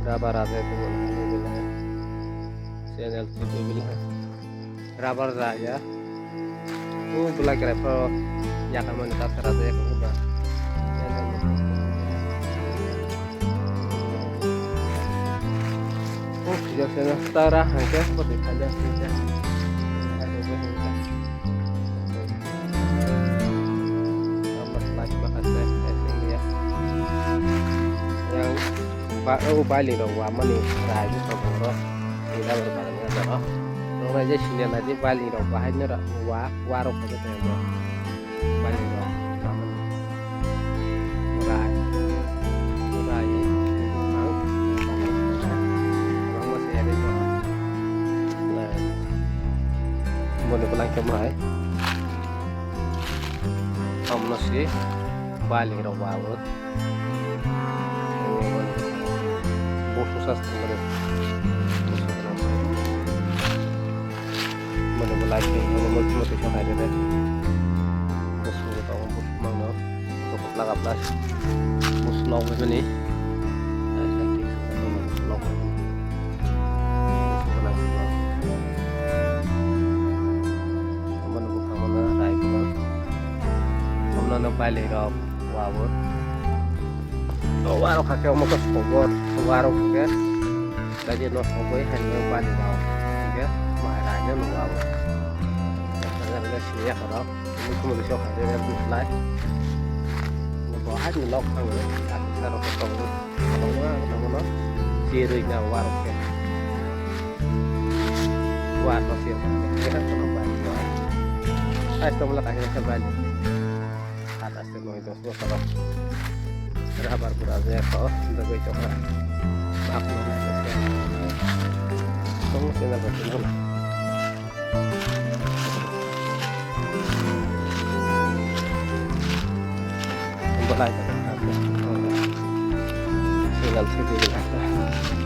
rubber आ जाए तो बोला है channel TV bilang rubber aja bola kira pro ya kan mana tak serata ya kan udah ya channel setara aja seperti aja saja yang balik dong mana nih rayu sama tidak berbareng aja oh orang aja sini nanti balik dong bahannya dah warung aja tembak balik dong sama rayu rayu orang masih ada itu lah mau pulang ke mana kamu nasi balik dong warung susah sebenarnya mana lagi mau coba aja deh musuh tahu musuh mana untuk pelagap las musuh long ini musuh long musuh lagi mana bukan mana naik mana balik rob wawur warung kakek mau ke Bogor warung kakek lagi no Bogor hanya balik mau ya maharaja no warung karena sini ya kalau ini cuma bisa ada yang mulai mau ada lok kan ya aku taruh ke toko kalau no cirinya warung kakek warung sih ya kalau balik saya cuma akhirnya balik atas itu semua kalau rabar beraznya kok sudah gue coba aku aja sih kamu sih nggak betul kembali aja tinggal sedikit